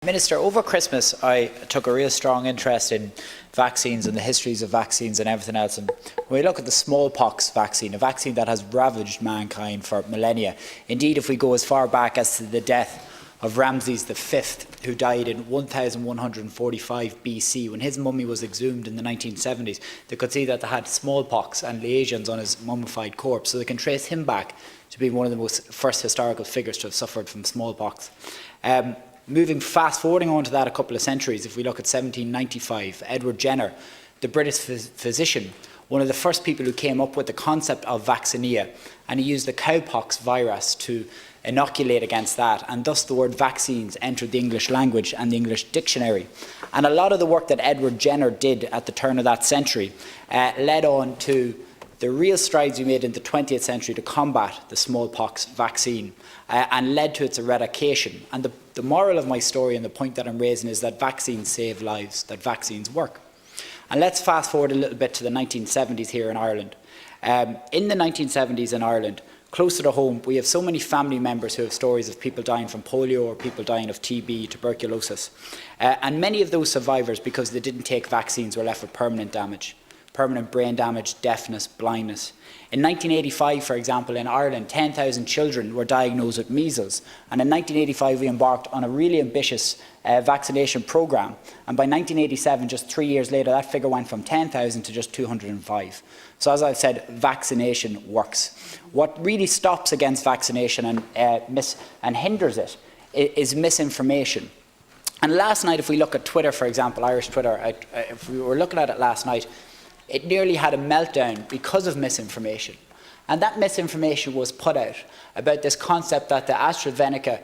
Minister, over Christmas I took a real strong interest in vaccines and the histories of vaccines and everything else. And when we look at the smallpox vaccine, a vaccine that has ravaged mankind for millennia, indeed if we go as far back as to the death of Ramses V, who died in 1145 BC, when his mummy was exhumed in the 1970s, they could see that they had smallpox and lesions on his mummified corpse, so they can trace him back to being one of the most first historical figures to have suffered from smallpox. Moving fast forwarding on to that a couple of centuries, if we look at 1795, Edward Jenner, the British physician, one of the first people who came up with the concept of vaccinia, and he used the cowpox virus to inoculate against that, and thus the word vaccines entered the English language and the English dictionary. And a lot of the work that Edward Jenner did at the turn of that century led on to the real strides we made in the 20th century to combat the smallpox vaccine and led to its eradication. And the moral of my story and the point that I'm raising is that vaccines save lives, that vaccines work. And let's fast forward a little bit to the 1970s here in Ireland. In the 1970s in Ireland, closer to home, we have so many family members who have stories of people dying from polio or people dying of TB, tuberculosis. And many of those survivors, because they didn't take vaccines, were left with permanent damage. Permanent brain damage, deafness, blindness. In 1985, for example, in Ireland, 10,000 children were diagnosed with measles. And in 1985, we embarked on a really ambitious vaccination programme. And by 1987, just 3 years later, that figure went from 10,000 to just 205. So as I've said, vaccination works. What really stops against vaccination and hinders it is misinformation. And last night, if we look at Twitter, for example, Irish Twitter, if we were looking at it last night, it nearly had a meltdown because of misinformation. And that misinformation was put out about this concept that the AstraZeneca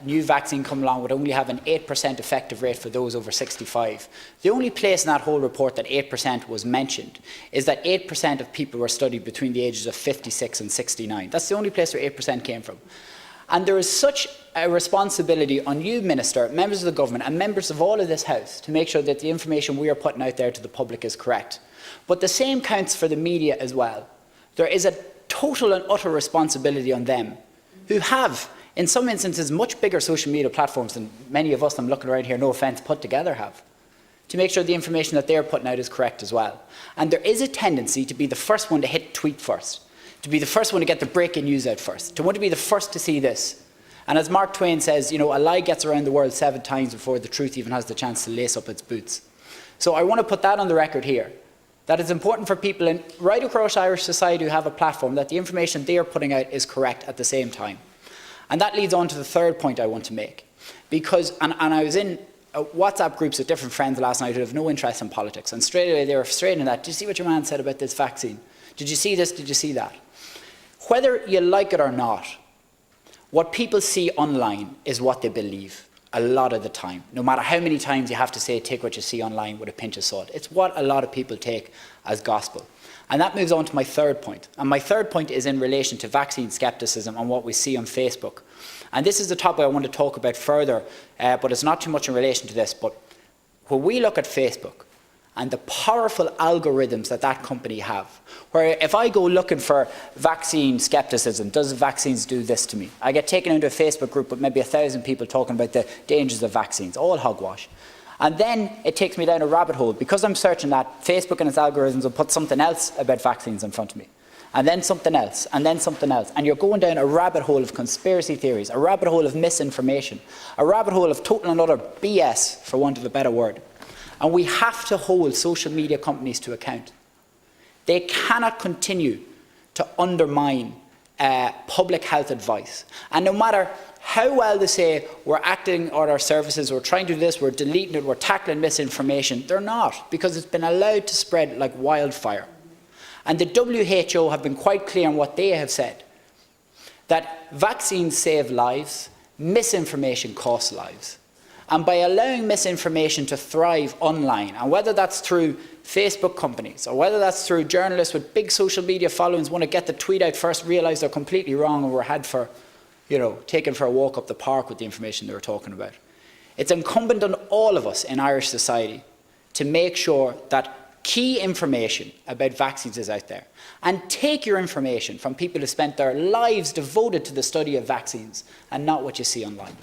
new vaccine coming along would only have an 8% effective rate for those over 65. The only place in that whole report that 8% was mentioned is that 8% of people were studied between the ages of 56 and 69. That's the only place where 8% came from. And there is such a responsibility on you, Minister, members of the government and members of all of this House to make sure that the information we are putting out there to the public is correct. But the same counts for the media as well. There is a total and utter responsibility on them, who have, in some instances, much bigger social media platforms than many of us, I'm looking around here, no offence, put together have, to make sure the information that they're putting out is correct as well. And there is a tendency to be the first one to hit tweet first, to be the first one to get the breaking news out first, to want to be the first to see this. And as Mark Twain says, you know, a lie gets around the world 7 times before the truth even has the chance to lace up its boots. So I want to put that on the record here, that it's important for people right across Irish society who have a platform that the information they are putting out is correct at the same time. And that leads on to the third point I want to make. Because, and I was in WhatsApp groups with different friends last night who have no interest in politics, and straight away they were frustrated in that. Did you see what your man said about this vaccine? Did you see this? Did you see that? Whether you like it or not, what people see online is what they believe a lot of the time. No matter how many times you have to say, take what you see online with a pinch of salt. It's what a lot of people take as gospel. And that moves on to my third point. And my third point is in relation to vaccine scepticism and what we see on Facebook. And this is the topic I want to talk about further, but it's not too much in relation to this. But when we look at Facebook, and the powerful algorithms that that company have, where if I go looking for vaccine skepticism, does vaccines do this to me? I get taken into a Facebook group with maybe 1,000 people talking about the dangers of vaccines, all hogwash. And then it takes me down a rabbit hole. Because I'm searching that, Facebook and its algorithms will put something else about vaccines in front of me. And then something else, and then something else. And you're going down a rabbit hole of conspiracy theories, a rabbit hole of misinformation, a rabbit hole of total and utter BS, for want of a better word. And we have to hold social media companies to account. They cannot continue to undermine public health advice. And no matter how well they say we're acting on our services, we're trying to do this, we're deleting it, we're tackling misinformation, they're not, because it's been allowed to spread like wildfire. And the WHO have been quite clear on what they have said, that vaccines save lives, misinformation costs lives. And by allowing misinformation to thrive online, and whether that's through Facebook companies, or whether that's through journalists with big social media followings want to get the tweet out first, realise they're completely wrong and were had for, taken for a walk up the park with the information they were talking about. It's incumbent on all of us in Irish society to make sure that key information about vaccines is out there. And take your information from people who spent their lives devoted to the study of vaccines and not what you see online.